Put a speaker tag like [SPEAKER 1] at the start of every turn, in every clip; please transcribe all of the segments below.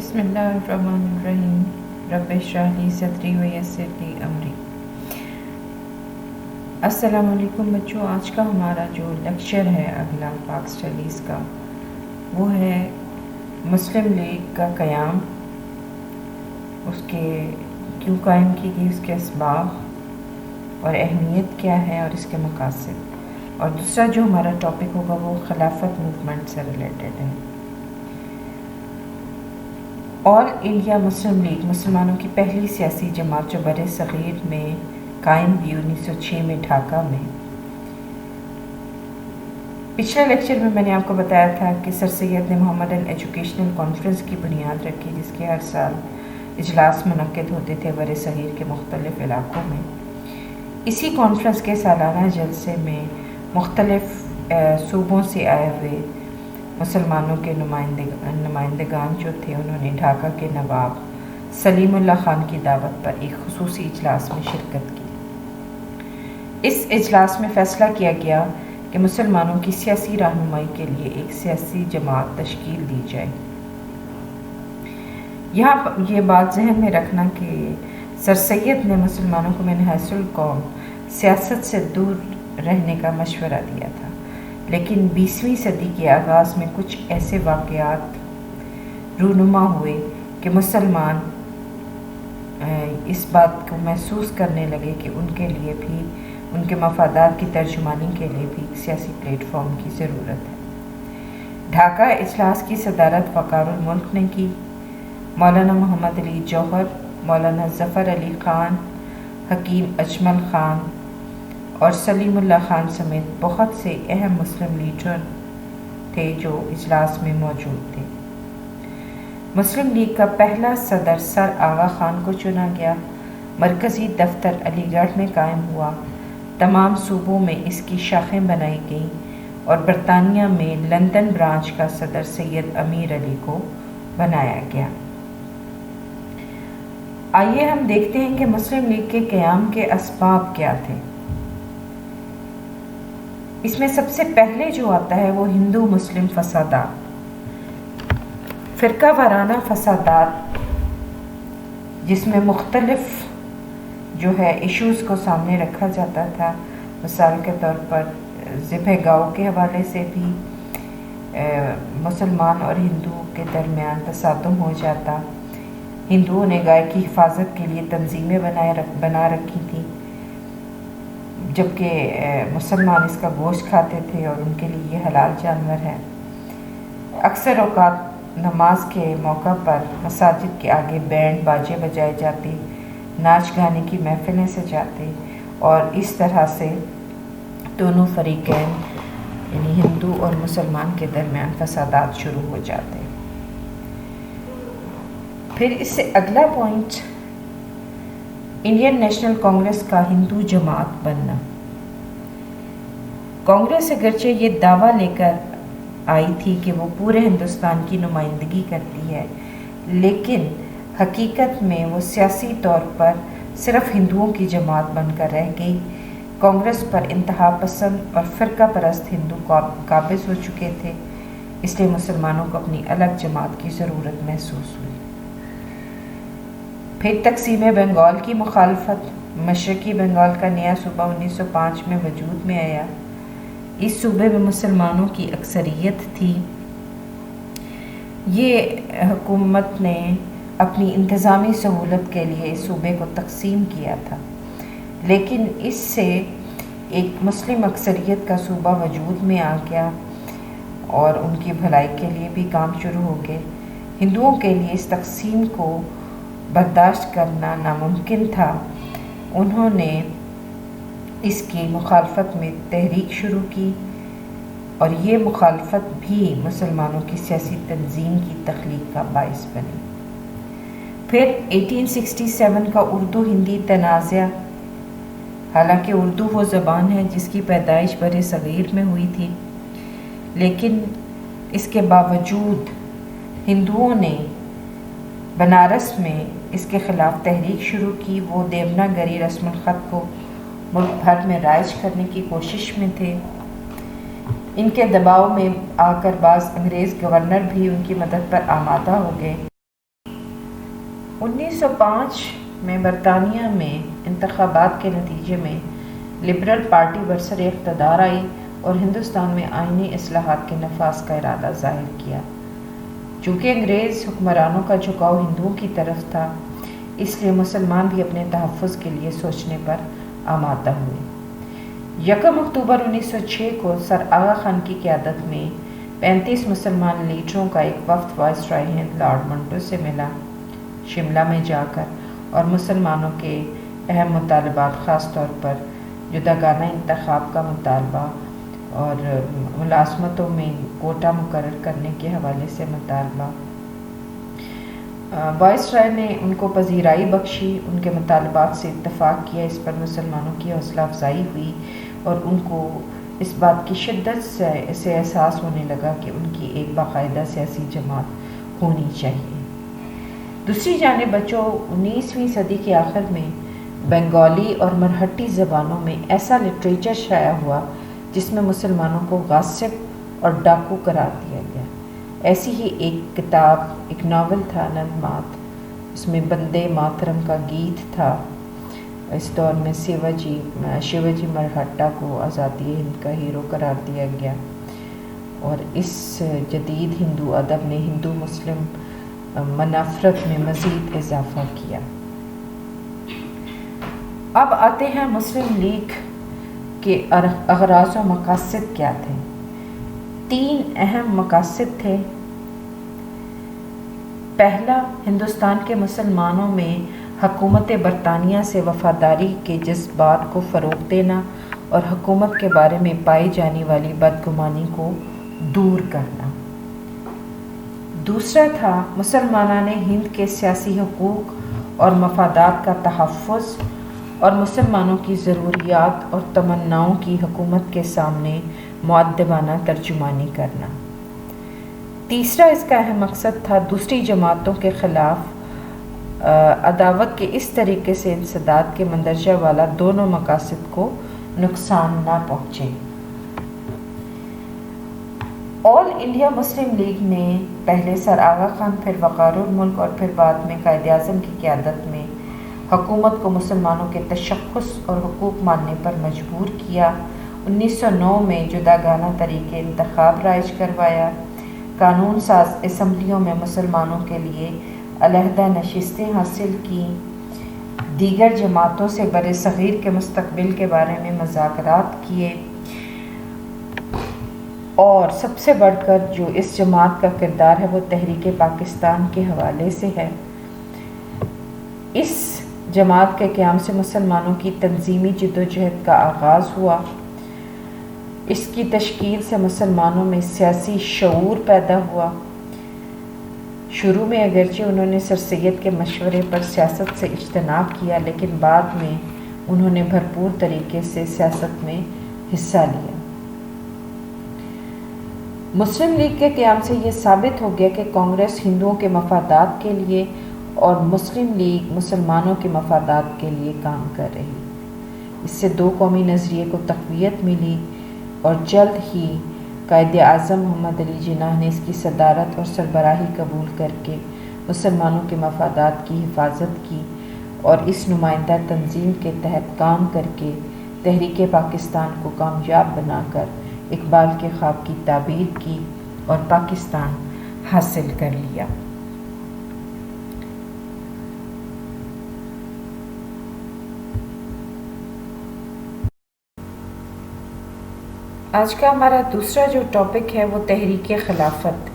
[SPEAKER 1] بسم اللہ الرحمن الرحیم رب اشرح لی صدری ویسر لی امری۔ السلام علیکم بچوں، آج کا ہمارا جو لیکچر ہے اگلا پاک اسٹڈیز کا، وہ ہے مسلم لیگ کا قیام، اس کے کیوں قائم کی گئی، اس کے اسباب اور اہمیت کیا ہے اور اس کے مقاصد، اور دوسرا جو ہمارا ٹاپک ہوگا وہ خلافت موومنٹ سے ریلیٹڈ ہے۔ آل انڈیا مسلم لیگ مسلمانوں کی پہلی سیاسی جماعت جو بر صغیر میں قائم ہوئی 1906 میں ڈھاکہ میں۔ پچھلے لیکچر میں نے آپ کو بتایا تھا کہ سر سید نے محمدن ایجوکیشنل کانفرنس کی بنیاد رکھی، جس کے ہر سال اجلاس منعقد ہوتے تھے بر صغیر کے مختلف علاقوں میں۔ اسی کانفرنس کے سالانہ جلسے میں مختلف صوبوں سے آئے ہوئے مسلمانوں کے نمائندگان جو تھے، انہوں نے ڈھاکہ کے نواب سلیم اللہ خان کی دعوت پر ایک خصوصی اجلاس میں شرکت کی۔ اس اجلاس میں فیصلہ کیا گیا کہ مسلمانوں کی سیاسی رہنمائی کے لیے ایک سیاسی جماعت تشکیل دی جائے۔ یہاں یہ بات ذہن میں رکھنا کہ سر سید نے مسلمانوں کو من حیث القوم سیاست سے دور رہنے کا مشورہ دیا تھا، لیکن 20ویں صدی کے آغاز میں کچھ ایسے واقعات رونما ہوئے کہ مسلمان اس بات کو محسوس کرنے لگے کہ ان کے لیے بھی، ان کے مفادات کی ترجمانی کے لیے بھی سیاسی پلیٹ فارم کی ضرورت ہے۔ ڈھاکہ اجلاس کی صدارت وقار الملک نے کی۔ مولانا محمد علی جوہر، مولانا ظفر علی خان، حکیم اجمل خان اور سلیم اللہ خان سمیت بہت سے اہم مسلم لیڈر تھے جو اجلاس میں موجود تھے۔ مسلم لیگ کا پہلا صدر سر آغا خان کو چنا گیا۔ مرکزی دفتر علی گڑھ میں قائم ہوا۔ تمام صوبوں میں اس کی شاخیں بنائی گئیں اور برطانیہ میں لندن برانچ کا صدر سید امیر علی کو بنایا گیا۔ آئیے ہم دیکھتے ہیں کہ مسلم لیگ کے قیام کے اسباب کیا تھے۔ اس میں سب سے پہلے جو آتا ہے وہ ہندو مسلم فسادات، فرقہ وارانہ فسادات، جس میں مختلف جو ہے ایشوز کو سامنے رکھا جاتا تھا۔ مثال کے طور پر ذبح گاؤں کے حوالے سے بھی مسلمان اور ہندو کے درمیان تصادم ہو جاتا۔ ہندوؤں نے گائے کی حفاظت کے لیے تنظیمیں بنا رکھی تھیں، جبکہ مسلمان اس کا گوشت کھاتے تھے اور ان کے لیے یہ حلال جانور ہے۔ اکثر اوقات نماز کے موقع پر مساجد کے آگے بینڈ باجے بجائے جاتے، ناچ گانے کی محفلیں سجاتے، اور اس طرح سے دونوں فریقین یعنی ہندو اور مسلمان کے درمیان فسادات شروع ہو جاتے۔ پھر اس سے اگلا پوائنٹ انڈین نیشنل کانگریس کا ہندو جماعت بننا۔ کانگریس اگرچہ یہ دعویٰ لے کر آئی تھی کہ وہ پورے ہندوستان کی نمائندگی کرتی ہے، لیکن حقیقت میں وہ سیاسی طور پر صرف ہندوؤں کی جماعت بن کر رہ گئی۔ کانگریس پر انتہا پسند اور فرقہ پرست ہندو قابض ہو چکے تھے، اس لیے مسلمانوں کو اپنی الگ جماعت کی ضرورت محسوس ہوئی۔ پھر تقسیم بنگال کی مخالفت۔ مشرقی بنگال کا نیا صوبہ 1905 میں وجود میں آیا۔ اس صوبے میں مسلمانوں کی اکثریت تھی۔ یہ حکومت نے اپنی انتظامی سہولت کے لیے اس صوبے کو تقسیم کیا تھا، لیکن اس سے ایک مسلم اکثریت کا صوبہ وجود میں آ گیا اور ان کی بھلائی کے لیے بھی کام شروع ہو گئے۔ ہندوؤں کے لیے اس تقسیم کو برداشت کرنا ناممکن تھا۔ انہوں نے اس کی مخالفت میں تحریک شروع کی اور یہ مخالفت بھی مسلمانوں کی سیاسی تنظیم کی تخلیق کا باعث بنی۔ پھر 1867 کا اردو ہندی تنازع۔ حالانکہ اردو وہ زبان ہے جس کی پیدائش بر صغیر میں ہوئی تھی، لیکن اس کے باوجود ہندوؤں نے بنارس میں اس کے خلاف تحریک شروع کی۔ وہ دیوناگری رسم الخط کو ملک بھر میں رائج کرنے کی کوشش میں تھے۔ ان کے دباؤ میں آ کر بعض انگریز گورنر بھی ان کی مدد پر آمادہ ہو گئے۔ 1905 میں برطانیہ میں انتخابات کے نتیجے میں لبرل پارٹی برسر اقتدار آئی اور ہندوستان میں آئینی اصلاحات کے نفاذ کا ارادہ ظاہر کیا۔ چونکہ انگریز حکمرانوں کا جھکاؤ ہندوؤں کی طرف تھا، اس لیے مسلمان بھی اپنے تحفظ کے لیے سوچنے پر آمادہ ہوئے۔ 1 اکتوبر 1906 کو سر آغا خان کی قیادت میں 35 مسلمان لیڈروں کا ایک وفد وائسرائے ہند لارڈ منٹو سے ملا۔ شملہ میں جا کر اور مسلمانوں کے اہم مطالبات، خاص طور پر جداگانہ انتخاب کا مطالبہ اور ملازمتوں میں کوٹا مقرر کرنے کے حوالے سے مطالبہ، وائسرائے نے ان کو پذیرائی بخشی، ان کے مطالبات سے اتفاق کیا۔ اس پر مسلمانوں کی حوصلہ افزائی ہوئی اور ان کو اس بات کی شدت سے احساس ہونے لگا کہ ان کی ایک باقاعدہ سیاسی جماعت ہونی چاہیے۔ دوسری جانب بچوں 19ویں صدی کے آخر میں بنگالی اور مرہٹی زبانوں میں ایسا لٹریچر شائع ہوا جس میں مسلمانوں کو غاصب اور ڈاکو قرار دیا گیا۔ ایسی ہی ایک کتاب، ایک ناول تھا نند مات، اس میں بندے ماترم کا گیت تھا۔ اس دور میں شیواجی مرہٹا کو آزادی ہند کا ہیرو قرار دیا گیا، اور اس جدید ہندو ادب نے ہندو مسلم منافرت میں مزید اضافہ کیا۔ اب آتے ہیں مسلم لیگ کے اغراض و مقاصد کیا تھے۔ 3 اہم مقاصد تھے۔ پہلا، ہندوستان کے مسلمانوں میں حکومت برطانیہ سے وفاداری کے جذبات کو فروغ دینا اور حکومت کے بارے میں پائی جانے والی بدگمانی کو دور کرنا۔ دوسرا تھا مسلمانان ہند کے سیاسی حقوق اور مفادات کا تحفظ اور مسلمانوں کی ضروریات اور تمناؤں کی حکومت کے سامنے مؤدبانہ ترجمانی کرنا۔ تیسرا اس کا اہم مقصد تھا دوسری جماعتوں کے خلاف عداوت کے اس طریقے سے انسداد کے مندرجہ والا دونوں مقاصد کو نقصان نہ پہنچے۔ آل انڈیا مسلم لیگ نے پہلے سر آغا خان، پھر وقار الملک اور پھر بعد میں قائد اعظم کی قیادت میں حکومت کو مسلمانوں کے تشخص اور حقوق ماننے پر مجبور کیا۔ 1909 میں جداگانہ طریقے انتخاب رائج کروایا، قانون ساز اسمبلیوں میں مسلمانوں کے لیے علیحدہ نشستیں حاصل کی، دیگر جماعتوں سے برصغیر کے مستقبل کے بارے میں مذاکرات کیے، اور سب سے بڑھ کر جو اس جماعت کا کردار ہے وہ تحریک پاکستان کے حوالے سے ہے۔ اس جماعت کے قیام سے مسلمانوں کی تنظیمی جدوجہد کا آغاز ہوا۔ اس کی تشکیل سے مسلمانوں میں سیاسی شعور پیدا ہوا۔ شروع میں اگرچہ انہوں نے سر سید کے مشورے پر سیاست سے اجتناب کیا، لیکن بعد میں انہوں نے بھرپور طریقے سے سیاست میں حصہ لیا۔ مسلم لیگ کے قیام سے یہ ثابت ہو گیا کہ کانگریس ہندوؤں کے مفادات کے لیے اور مسلم لیگ مسلمانوں کے مفادات کے لیے کام کر رہی۔ اس سے دو قومی نظریے کو تقویت ملی، اور جلد ہی قائد اعظم محمد علی جناح نے اس کی صدارت اور سربراہی قبول کر کے مسلمانوں کے مفادات کی حفاظت کی، اور اس نمائندہ تنظیم کے تحت کام کر کے تحریک پاکستان کو کامیاب بنا کر اقبال کے خواب کی تعبیر کی اور پاکستان حاصل کر لیا۔ آج کا ہمارا دوسرا جو ٹاپک ہے وہ تحریک خلافت۔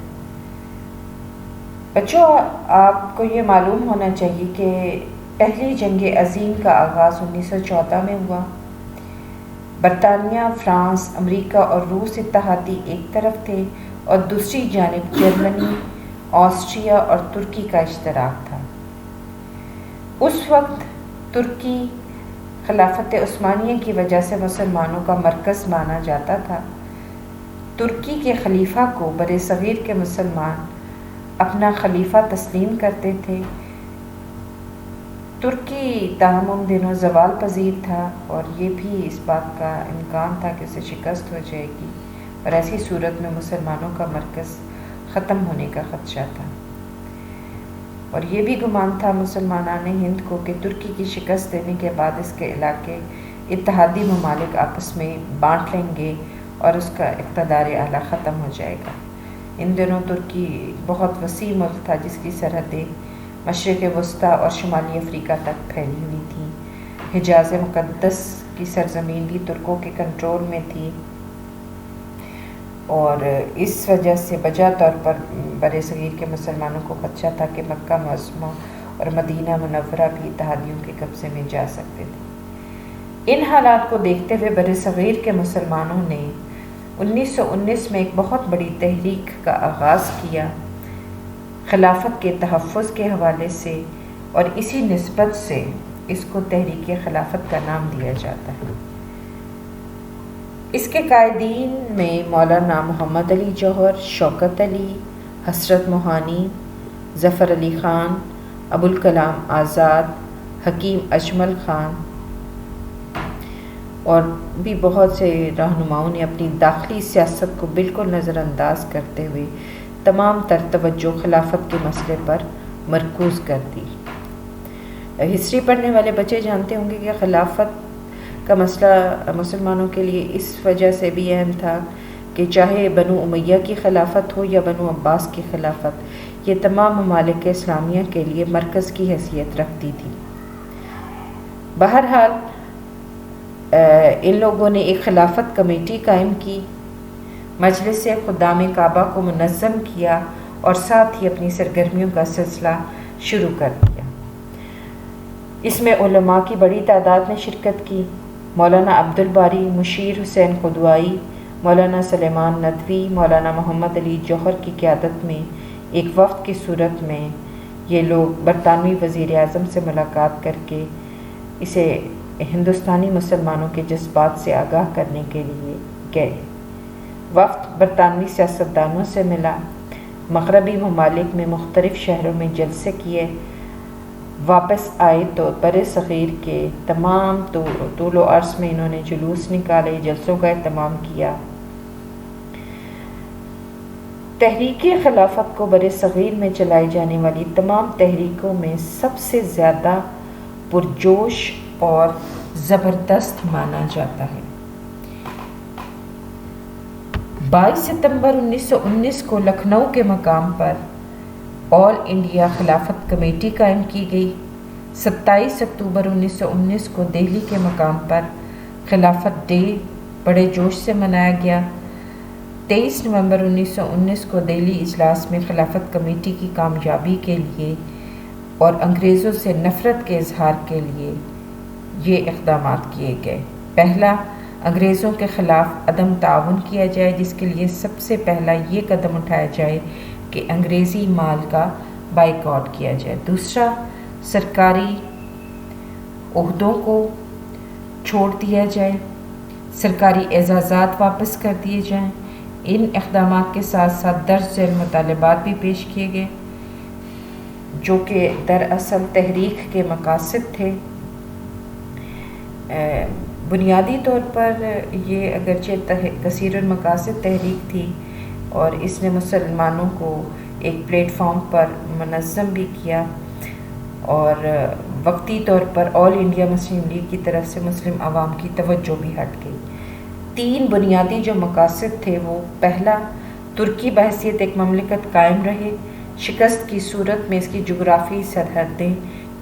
[SPEAKER 1] بچوں، آپ کو یہ معلوم ہونا چاہیے کہ پہلی جنگ عظیم کا آغاز 1914 میں ہوا۔ برطانیہ، فرانس، امریکہ اور روس اتحادی ایک طرف تھے، اور دوسری جانب جرمنی، آسٹریا اور ترکی کا اشتراک تھا۔ اس وقت ترکی خلافت عثمانیہ کی وجہ سے مسلمانوں کا مرکز مانا جاتا تھا۔ ترکی کے خلیفہ کو برصغیر کے مسلمان اپنا خلیفہ تسلیم کرتے تھے۔ ترکی تاہم ان دنوں زوال پذیر تھا، اور یہ بھی اس بات کا امکان تھا کہ اسے شکست ہو جائے گی، اور ایسی صورت میں مسلمانوں کا مرکز ختم ہونے کا خدشہ تھا۔ اور یہ بھی گمان تھا مسلمانان ہند کو کہ ترکی کی شکست دینے کے بعد اس کے علاقے اتحادی ممالک آپس میں بانٹ لیں گے اور اس کا اقتدار اعلیٰ ختم ہو جائے گا۔ ان دنوں ترکی بہت وسیع ملک تھا جس کی سرحدیں مشرق وسطیٰ اور شمالی افریقہ تک پھیلی ہوئی تھیں۔ حجاز مقدس کی سرزمین بھی ترکوں کے کنٹرول میں تھی اور اس وجہ سے بجا طور پر بر صغیر کے مسلمانوں کو خدشہ تھا کہ مکہ معظمہ اور مدینہ منورہ بھی اتحادیوں کے قبضے میں جا سکتے تھے۔ ان حالات کو دیکھتے ہوئے بر صغیر کے مسلمانوں نے 1919 میں ایک بہت بڑی تحریک کا آغاز کیا خلافت کے تحفظ کے حوالے سے، اور اسی نسبت سے اس کو تحریک خلافت کا نام دیا جاتا ہے۔ اس کے قائدین میں مولانا محمد علی جوہر، شوکت علی، حسرت موہانی، ظفر علی خان، ابوالکلام آزاد، حکیم اجمل خان اور بھی بہت سے رہنماؤں نے اپنی داخلی سیاست کو بالکل نظر انداز کرتے ہوئے تمام تر توجہ خلافت کے مسئلے پر مرکوز کر دی۔ ہسٹری پڑھنے والے بچے جانتے ہوں گے کہ خلافت کا مسئلہ مسلمانوں کے لیے اس وجہ سے بھی اہم تھا کہ چاہے بنو امیہ کی خلافت ہو یا بنو عباس کی خلافت، یہ تمام ممالک اسلامیہ کے لیے مرکز کی حیثیت رکھتی تھی۔ بہرحال ان لوگوں نے ایک خلافت کمیٹی قائم کی، مجلس خدام کعبہ کو منظم کیا اور ساتھ ہی اپنی سرگرمیوں کا سلسلہ شروع کر دیا۔ اس میں علماء کی بڑی تعداد نے شرکت کی۔ مولانا عبدالباری، مشیر حسین قدوائی، مولانا سلیمان ندوی، مولانا محمد علی جوہر کی قیادت میں ایک وفد کی صورت میں یہ لوگ برطانوی وزیر اعظم سے ملاقات کر کے اسے ہندوستانی مسلمانوں کے جذبات سے آگاہ کرنے کے لیے گئے۔ وفد برطانوی سیاستدانوں سے ملا، مغربی ممالک میں مختلف شہروں میں جلسے کیے، واپس آئے تو بر صغیر کے تمام طول و عرض میں انہوں نے جلوس نکالے، جلسوں کا اہتمام کیا۔ تحریک خلافت کو بر صغیر میں چلائی جانے والی تمام تحریکوں میں سب سے زیادہ پرجوش اور زبردست مانا جاتا ہے۔ 22 ستمبر 1919 کو لکھنؤ کے مقام پر آل انڈیا خلافت کمیٹی قائم کی گئی۔ 27 اکتوبر 1919 کو دہلی کے مقام پر خلافت ڈے بڑے جوش سے منایا گیا۔ 23 نومبر 1919 کو دہلی اجلاس میں خلافت کمیٹی کی کامیابی کے لیے اور انگریزوں سے نفرت کے اظہار کے لیے یہ اقدامات کیے گئے۔ پہلا، انگریزوں کے خلاف عدم تعاون کیا جائے، جس کے لیے سب سے پہلا یہ قدم اٹھایا جائے کہ انگریزی مال کا بائیکاٹ کیا جائے۔ دوسرا، سرکاری عہدوں کو چھوڑ دیا جائے، سرکاری اعزازات واپس کر دیے جائیں۔ ان اقدامات کے ساتھ ساتھ درج ذیل مطالبات بھی پیش کیے گئے جو کہ دراصل تحریک کے مقاصد تھے۔ بنیادی طور پر یہ اگرچہ کثیر المقاصد تحریک تھی اور اس نے مسلمانوں کو ایک پلیٹ فارم پر منظم بھی کیا، اور وقتی طور پر آل انڈیا مسلم لیگ کی طرف سے مسلم عوام کی توجہ بھی ہٹ گئی۔ 3 بنیادی جو مقاصد تھے وہ پہلا، ترکی بحیثیت ایک مملکت قائم رہے، شکست کی صورت میں اس کی جغرافی سرحدیں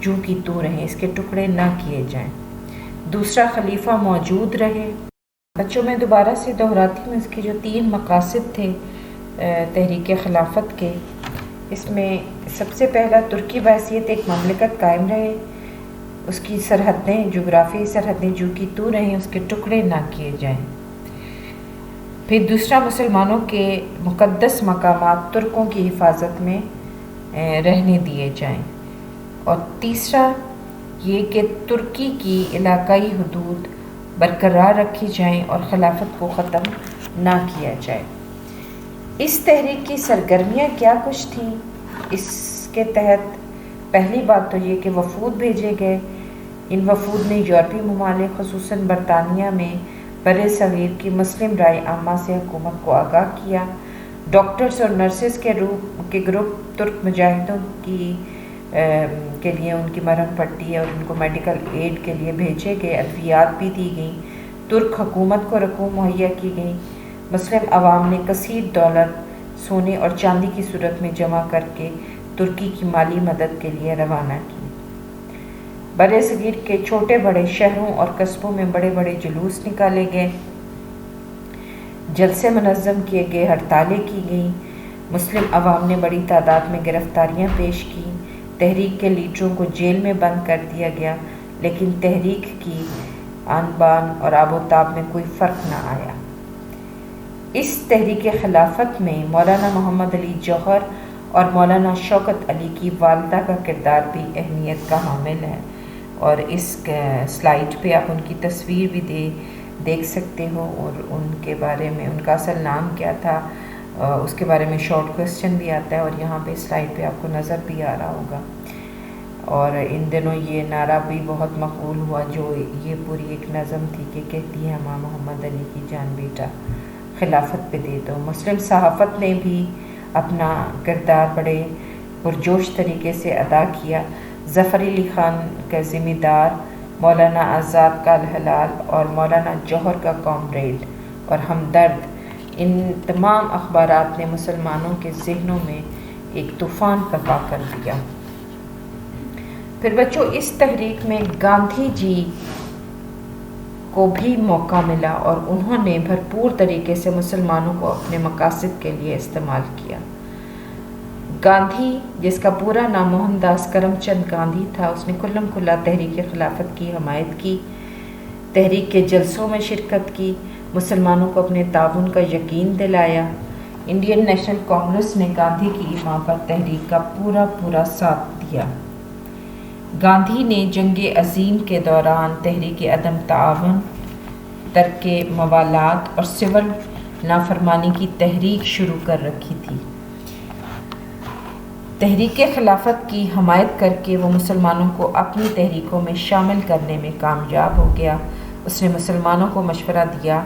[SPEAKER 1] جوں کی توں رہیں، اس کے ٹکڑے نہ کیے جائیں۔ دوسرا، خلیفہ موجود رہے۔ بچوں میں دوبارہ سے دہراتی ہوں، اس کے جو 3 مقاصد تھے تحریک خلافت کے، اس میں سب سے پہلا ترکی بحیثیت ایک مملکت قائم رہے، اس کی سرحدیں جغرافی سرحدیں جو کی تو رہیں، اس کے ٹکڑے نہ کیے جائیں۔ پھر دوسرا، مسلمانوں کے مقدس مقامات ترکوں کی حفاظت میں رہنے دیے جائیں، اور تیسرا یہ کہ ترکی کی علاقائی حدود برقرار رکھی جائیں اور خلافت کو ختم نہ کیا جائے۔ اس تحریک کی سرگرمیاں کیا کچھ تھیں؟ اس کے تحت پہلی بات تو یہ کہ وفود بھیجے گئے۔ ان وفود نے یورپی ممالک خصوصاً برطانیہ میں بر صغیر کی مسلم رائے عامہ سے حکومت کو آگاہ کیا۔ ڈاکٹرز اور نرسز کے گروپ ترک مجاہدوں کی کے لیے ان کی مرہم پٹی اور ان کو میڈیکل ایڈ کے لیے بھیجے گئے، ادویات بھی دی گئیں، ترک حکومت کو رقوم مہیا کی گئیں، مسلم عوام نے کثیر ڈالر سونے اور چاندی کی صورت میں جمع کر کے ترکی کی مالی مدد کے لیے روانہ کی۔ برِ صغیر کے چھوٹے بڑے شہروں اور قصبوں میں بڑے بڑے جلوس نکالے گئے، جلسے منظم کیے گئے، ہڑتالیں کی گئیں، مسلم عوام نے بڑی تعداد میں گرفتاریاں پیش کی، تحریک کے لیڈروں کو جیل میں بند کر دیا گیا، لیکن تحریک کی آن بان اور آب و تاب میں کوئی فرق نہ آیا۔ اس تحریک خلافت میں مولانا محمد علی جوہر اور مولانا شوکت علی کی والدہ کا کردار بھی اہمیت کا حامل ہے، اور اس سلائیڈ پہ آپ ان کی تصویر بھی دیکھ سکتے ہو، اور ان کے بارے میں ان کا اصل نام کیا تھا اس کے بارے میں شارٹ کوسچن بھی آتا ہے، اور یہاں پہ سلائیڈ پہ آپ کو نظر بھی آ رہا ہوگا۔ اور ان دنوں یہ نعرہ بھی بہت مقبول ہوا، جو یہ پوری ایک نظم تھی کہ کہتی ہے ماں محمد علی کی جان بیٹا خلافت پہ دے دو۔ مسلم صحافت نے بھی اپنا کردار بڑے پرجوش طریقے سے ادا کیا۔ ظفر علی خان کا ذمہ دار، مولانا آزاد کا الحلال اور مولانا جوہر کا کامریڈ اور ہمدرد، ان تمام اخبارات نے مسلمانوں کے ذہنوں میں ایک طوفان برپا کر دیا۔ پھر بچوں، اس تحریک میں گاندھی جی کو بھی موقع ملا اور انہوں نے بھرپور طریقے سے مسلمانوں کو اپنے مقاصد کے لیے استعمال کیا۔ گاندھی، جس کا پورا نام موہن داس کرم چند گاندھی تھا، اس نے کھلم کھلا تحریک خلافت کی حمایت کی، تحریک کے جلسوں میں شرکت کی، مسلمانوں کو اپنے تعاون کا یقین دلایا۔ انڈین نیشنل کانگریس نے گاندھی کی ماں پر تحریک کا پورا ساتھ دیا۔ گاندھی نے جنگ عظیم کے دوران تحریک عدم تعاون، ترک موالات اور سول نافرمانی کی تحریک شروع کر رکھی تھی۔ تحریک خلافت کی حمایت کر کے وہ مسلمانوں کو اپنی تحریکوں میں شامل کرنے میں کامیاب ہو گیا۔ اس نے مسلمانوں کو مشورہ دیا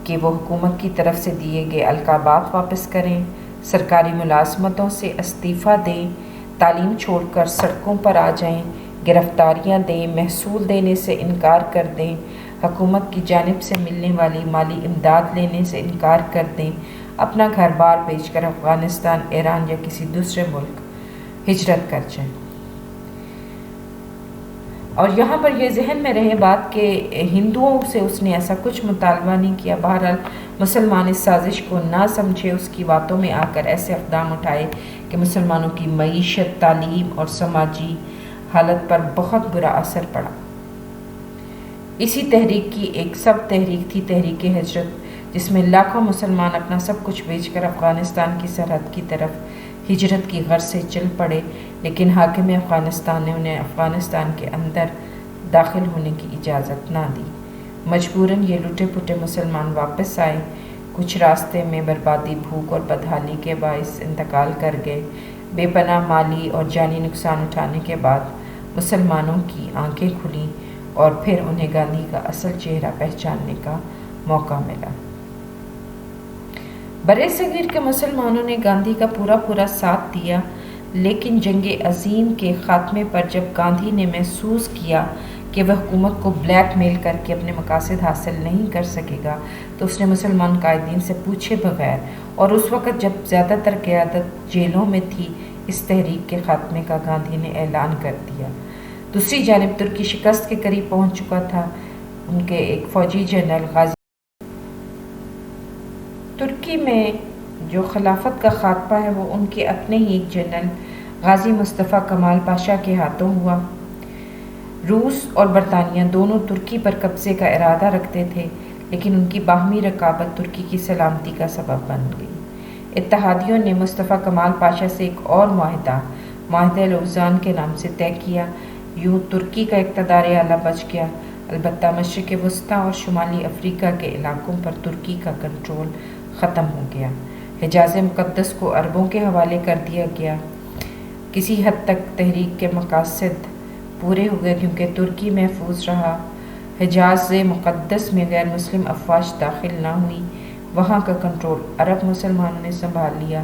[SPEAKER 1] کہ وہ حکومت کی طرف سے دیے گئے القابات واپس کریں، سرکاری ملازمتوں سے استعفیٰ دیں، تعلیم چھوڑ کر سڑکوں پر آ جائیں، گرفتاریاں دیں، محصول دینے سے انکار کر دیں، حکومت کی جانب سے ملنے والی مالی امداد لینے سے انکار کر دیں، اپنا گھر بار بیچ کر افغانستان، ایران یا کسی دوسرے ملک ہجرت کر جائیں۔ اور یہاں پر یہ ذہن میں رہے بات کہ ہندوؤں سے اس نے ایسا کچھ مطالبہ نہیں کیا۔ بہرحال مسلمان اس سازش کو نہ سمجھے، اس کی باتوں میں آ کر ایسے اقدام اٹھائے کہ مسلمانوں کی معیشت، تعلیم اور سماجی حالت پر بہت برا اثر پڑا۔ اسی تحریک کی ایک سب تحریک تھی تحریک ہجرت، جس میں لاکھوں مسلمان اپنا سب کچھ بیچ کر افغانستان کی سرحد کی طرف ہجرت کی غرض سے چل پڑے، لیکن حاکم افغانستان نے انہیں افغانستان کے اندر داخل ہونے کی اجازت نہ دی۔ مجبوراً یہ لٹے پٹے مسلمان واپس آئے، کچھ راستے میں بربادی، بھوک اور بدحالی کے باعث انتقال کر گئے۔ بے پناہ مالی اور جانی نقصان اٹھانے کے بعد مسلمانوں کی آنکھیں کھلیں اور پھر انہیں گاندھی کا اصل چہرہ پہچاننے کا موقع ملا۔ برِ صغیر کے مسلمانوں نے گاندھی کا پورا ساتھ دیا، لیکن جنگ عظیم کے خاتمے پر جب گاندھی نے محسوس کیا کہ وہ حکومت کو بلیک میل کر کے اپنے مقاصد حاصل نہیں کر سکے گا، تو اس نے مسلمان قائدین سے پوچھے بغیر، اور اس وقت جب زیادہ تر قیادت جیلوں میں تھی، اس تحریک کے خاتمے کا گاندھی نے اعلان کر دیا۔ دوسری جانب ترکی شکست کے قریب پہنچ چکا تھا۔ ان کے ایک فوجی جنرل غازی ترکی میں جو خلافت کا خاتمہ ہے وہ ان کے اپنے ہی ایک جنرل غازی مصطفیٰ کمال پاشا کے ہاتھوں ہوا۔ روس اور برطانیہ دونوں ترکی پر قبضے کا ارادہ رکھتے تھے، لیکن ان کی باہمی رقابت ترکی کی سلامتی کا سبب بن گئی۔ اتحادیوں نے مصطفیٰ کمال پاشا سے ایک اور معاہدہ لوزان کے نام سے طے کیا۔ یوں ترکی کا اقتدار اعلیٰ بچ گیا، البتہ مشرق وسطیٰ اور شمالی افریقہ کے علاقوں پر ترکی کا کنٹرول ختم ہو گیا۔ حجاز مقدس کو عربوں کے حوالے کر دیا گیا۔ کسی حد تک تحریک کے مقاصد پورے ہوئے کیونکہ ترکی محفوظ رہا۔ حجاز مقدس میں غیر مسلم افواج داخل نہ ہوئی، وہاں کا کنٹرول عرب مسلمانوں نے سنبھال لیا۔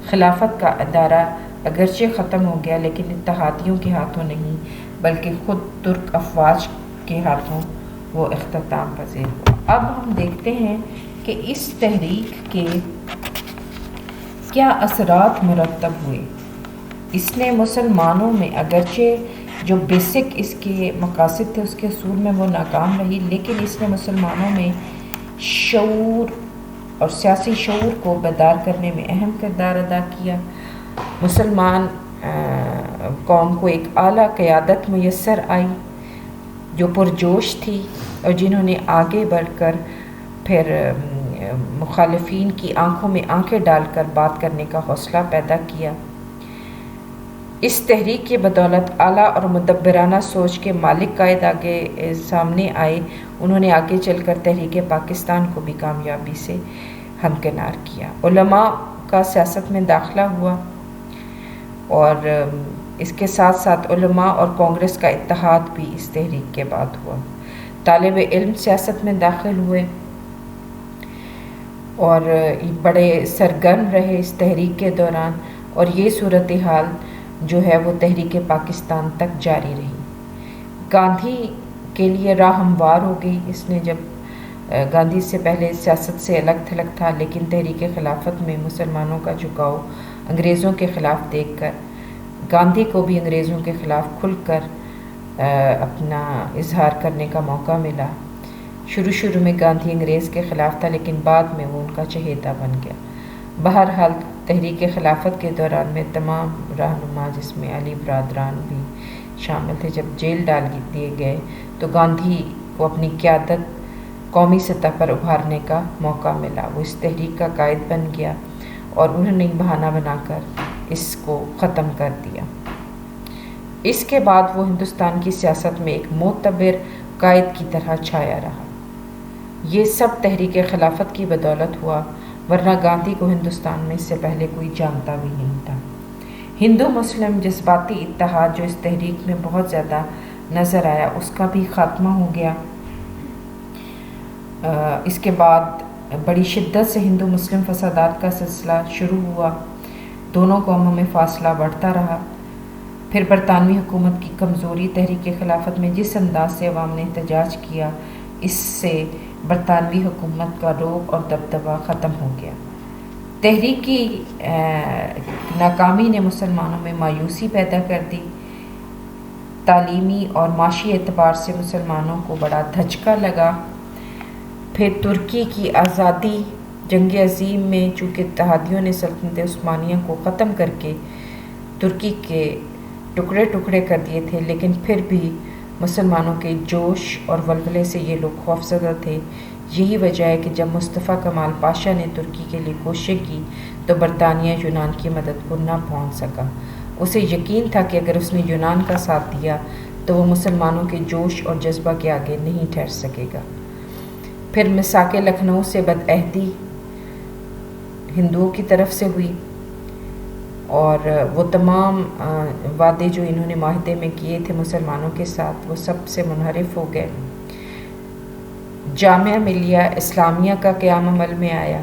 [SPEAKER 1] خلافت کا ادارہ اگرچہ ختم ہو گیا لیکن اتحادیوں کے ہاتھوں نہیں بلکہ خود ترک افواج کے ہاتھوں وہ اختتام پذیر ہوا۔ اب ہم دیکھتے ہیں کہ اس تحریک کے کیا اثرات مرتب ہوئے۔ اس نے مسلمانوں میں اگرچہ جو بیسک اس کے مقاصد تھے اس کے اصول میں وہ ناکام رہی، لیکن اس نے مسلمانوں میں شعور اور سیاسی شعور کو بیدار کرنے میں اہم کردار ادا کیا۔ مسلمان قوم کو ایک اعلیٰ قیادت میسر آئی جو پرجوش تھی اور جنہوں نے آگے بڑھ کر پھر مخالفین کی آنکھوں میں آنکھیں ڈال کر بات کرنے کا حوصلہ پیدا کیا۔ اس تحریک کی بدولت اعلیٰ اور مدبرانہ سوچ کے مالک قائد آگے سامنے آئے۔ انہوں نے آگے چل کر تحریک پاکستان کو بھی کامیابی سے ہمکنار کیا۔ علماء کا سیاست میں داخلہ ہوا اور اس کے ساتھ ساتھ علماء اور کانگریس کا اتحاد بھی اس تحریک کے بعد ہوا۔ طالب علم سیاست میں داخل ہوئے اور بڑے سرگرم رہے اس تحریک کے دوران، اور یہ صورتحال جو ہے وہ تحریک پاکستان تک جاری رہی۔ گاندھی کے لیے راہ ہموار ہو گئی۔ اس نے جب گاندھی سے پہلے سیاست سے الگ تھلگ تھا، لیکن تحریک خلافت میں مسلمانوں کا جھکاؤ انگریزوں کے خلاف دیکھ کر گاندھی کو بھی انگریزوں کے خلاف کھل کر اپنا اظہار کرنے کا موقع ملا۔ شروع میں گاندھی انگریز کے خلاف تھا، لیکن بعد میں وہ ان کا چہیتا بن گیا۔ بہرحال تحریک خلافت کے دوران میں تمام رہنما، جس میں علی برادران بھی شامل تھے، جب جیل ڈال دیے گئے تو گاندھی کو اپنی قیادت قومی سطح پر ابھارنے کا موقع ملا۔ وہ اس تحریک کا قائد بن گیا اور انہوں نے بہانہ بنا کر اس کو ختم کر دیا۔ اس کے بعد وہ ہندوستان کی سیاست میں ایک معتبر قائد کی طرح چھایا رہا۔ یہ سب تحریک خلافت کی بدولت ہوا، ورنہ گاندھی کو ہندوستان میں اس سے پہلے کوئی جانتا بھی نہیں تھا۔ ہندو مسلم جذباتی اتحاد جو اس تحریک میں بہت زیادہ نظر آیا، اس کا بھی خاتمہ ہو گیا۔ اس کے بعد بڑی شدت سے ہندو مسلم فسادات کا سلسلہ شروع ہوا، دونوں قوموں میں فاصلہ بڑھتا رہا۔ پھر برطانوی حکومت کی کمزوری، تحریک خلافت میں جس انداز سے عوام نے احتجاج کیا، اس سے برطانوی حکومت کا رعب اور دبدبہ ختم ہو گیا۔ تحریک کی ناکامی نے مسلمانوں میں مایوسی پیدا کر دی۔ تعلیمی اور معاشی اعتبار سے مسلمانوں کو بڑا دھچکا لگا۔ پھر ترکی کی آزادی، جنگ عظیم میں چونکہ اتحادیوں نے سلطنت عثمانیہ کو ختم کر کے ترکی کے ٹکڑے ٹکڑے کر دیے تھے، لیکن پھر بھی مسلمانوں کے جوش اور ولولے سے یہ لوگ خوفزدہ تھے۔ یہی وجہ ہے کہ جب مصطفیٰ کمال پاشا نے ترکی کے لیے کوششیں کی تو برطانیہ یونان کی مدد کو نہ پہنچ سکا۔ اسے یقین تھا کہ اگر اس نے یونان کا ساتھ دیا تو وہ مسلمانوں کے جوش اور جذبہ کے آگے نہیں ٹھہر سکے گا۔ پھر میثاق لکھنؤ سے بدعہدی ہندوؤں کی طرف سے ہوئی، اور وہ تمام وعدے جو انہوں نے معاہدے میں کیے تھے مسلمانوں کے ساتھ، وہ سب سے منحرف ہو گئے۔ جامعہ ملیہ اسلامیہ کا قیام عمل میں آیا۔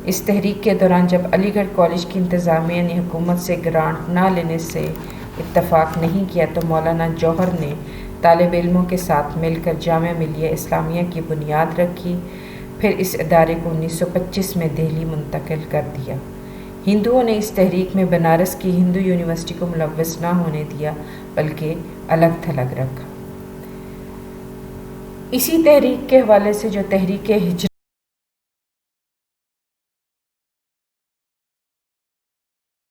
[SPEAKER 1] اس تحریک کے دوران جب علی گڑھ کالج کی انتظامیہ نے حکومت سے گرانٹ نہ لینے سے اتفاق نہیں کیا تو مولانا جوہر نے طالب علموں کے ساتھ مل کر جامعہ ملیہ اسلامیہ کی بنیاد رکھی۔ پھر اس ادارے کو 1925 میں دہلی منتقل کر دیا۔ ہندوؤں نے اس تحریک میں بنارس کی ہندو یونیورسٹی کو ملوث نہ ہونے دیا، بلکہ الگ تھلگ رکھا۔ اسی تحریک کے حوالے سے جو تحریک ہجرت